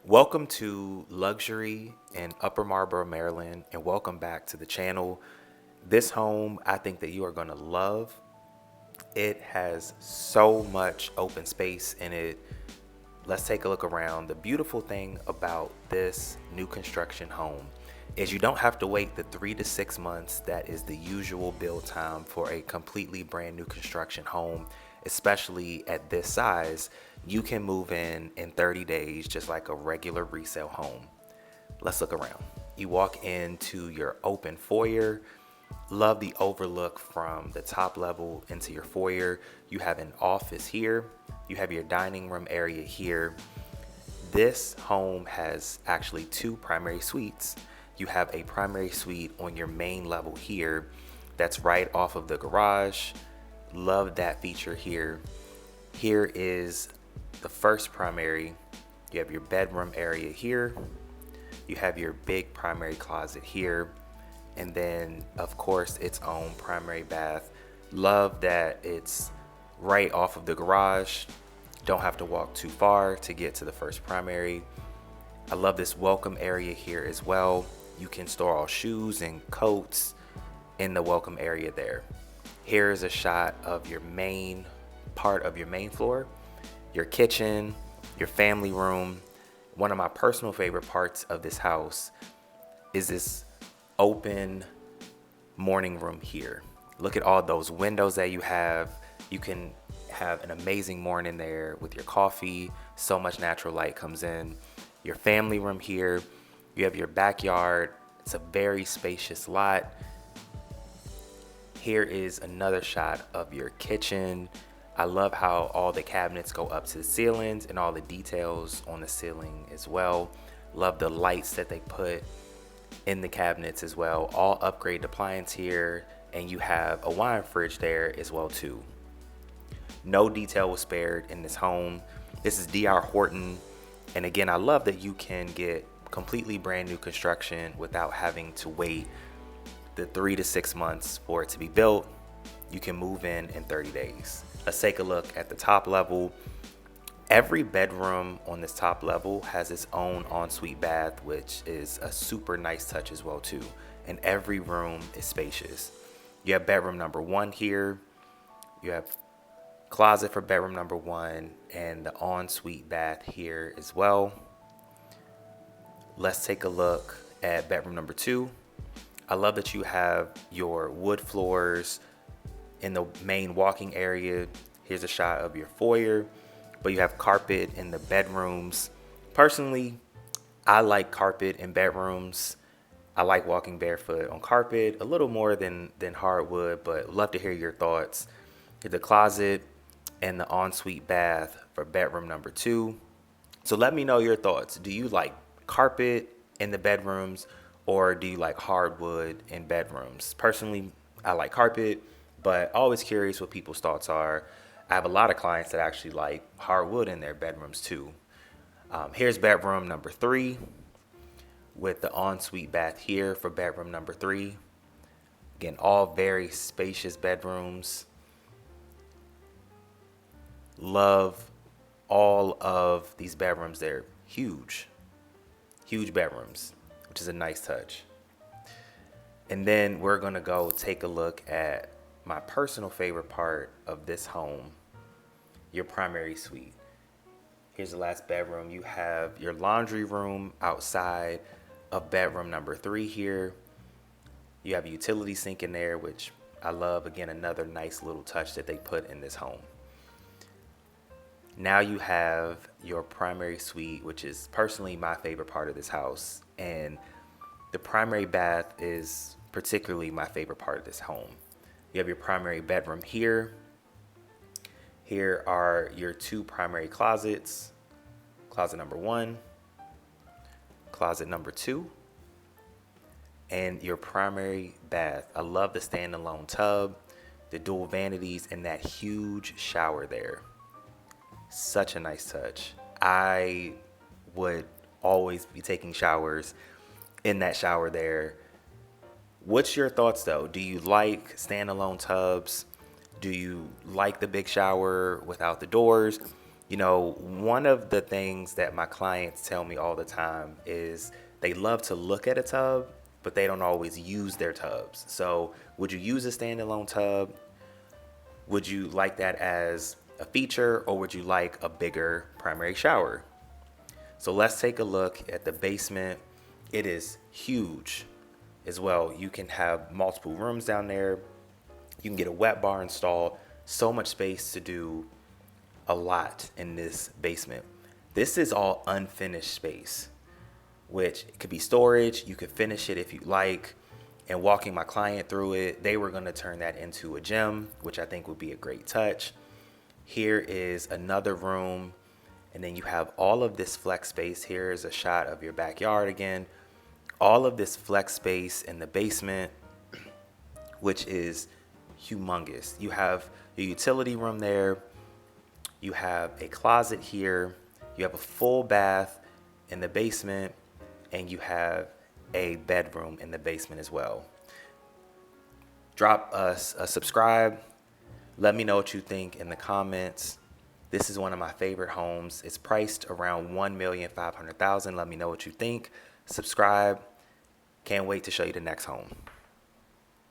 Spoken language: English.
Welcome to Luxury in Upper Marlboro, Maryland, and welcome back to the channel. This home, I think that you are going to love. It has so much open space in it. Let's take a look around. The beautiful thing about this new construction home is you don't have to wait the 3 to 6 months that is the usual build time for a completely brand new construction home, especially at this size. You can move in 30 days just like a regular resale home. Let's look around. You walk into your open foyer. Love the overlook from the top level into your foyer. You have an office here. You have your dining room area here. This home has actually two primary suites. You have a primary suite on your main level here that's right off of the garage. Love that feature here. Here is the first primary. You have your bedroom area here. You have your big primary closet here. And then, of course, its own primary bath. Love that it's right off of the garage. Don't have to walk too far to get to the first primary. I love this welcome area here as well. You can store all shoes and coats in the welcome area there. Here is a shot of your main part of your main floor, your kitchen, your family room. One of my personal favorite parts of this house is this open morning room here. Look at all those windows that you have. You can have an amazing morning there with your coffee. So much natural light comes in. Your family room here. You have your backyard. It's a very spacious lot. Here is another shot of your kitchen. I love how all the cabinets go up to the ceilings and all the details on the ceiling as well. Love the lights that they put in the cabinets as well. All upgraded appliance here, and you have a wine fridge there as well too. No detail was spared in this home. This is DR Horton, and again, I love that you can get completely brand new construction without having to wait the 3 to 6 months for it to be built. You can move in 30 days. Let's take a look at the top level. Every bedroom on this top level has its own ensuite bath, which is a super nice touch as well too. And every room is spacious. You have bedroom number one here. You have closet for bedroom number one and the ensuite bath here as well. Let's take a look at bedroom number two. I love that you have your wood floors in the main walking area. Here's a shot of your foyer, but you have carpet in the bedrooms. Personally, I like carpet in bedrooms. I like walking barefoot on carpet a little more than hardwood, but love to hear your thoughts. The closet and the ensuite bath for bedroom number two. So let me know your thoughts. Do you like carpet in the bedrooms or do you like hardwood in bedrooms? Personally, I like carpet, but always curious what people's thoughts are. I have a lot of clients that actually like hardwood in their bedrooms too. Here's bedroom number three with the ensuite bath here for bedroom number three. Again, all very spacious bedrooms. Love all of these bedrooms. They're huge bedrooms, which is a nice touch. And then we're gonna go take a look at my personal favorite part of this home, your primary suite. Here's the last bedroom. You have your laundry room outside of bedroom number three here. You have a utility sink in there, which I love. Again, another nice little touch that they put in this home. Now you have your primary suite, which is personally my favorite part of this house. And the primary bath is particularly my favorite part of this home. You have your primary bedroom here. Here are your two primary closets. Closet number one, closet number two, and your primary bath. I love the standalone tub, the dual vanities, and that huge shower there. Such a nice touch. I would always be taking showers in that shower there. What's your thoughts though? Do you like standalone tubs? Do you like the big shower without the doors? You know, one of the things that my clients tell me all the time is they love to look at a tub, but they don't always use their tubs. So, would you use a standalone tub? Would you like that as a feature, or would you like a bigger primary shower? So, let's take a look at the basement. It is huge as well. You can have multiple rooms down there. You can get a wet bar installed. So much space to do a lot in this basement. This is all unfinished space, which could be storage. You could finish it if you like. And walking my client through it, they were going to turn that into a gym, which I think would be a great touch. Here is another room. And then you have all of this flex space. Here is a shot of your backyard again. All of this flex space in the basement, which is humongous. You have your utility room there. You have a closet here. You have a full bath in the basement. And you have a bedroom in the basement as well. Drop us a subscribe. Let me know what you think in the comments. This is one of my favorite homes. It's priced around $1,500,000. Let me know what you think. Subscribe. Can't wait to show you the next home.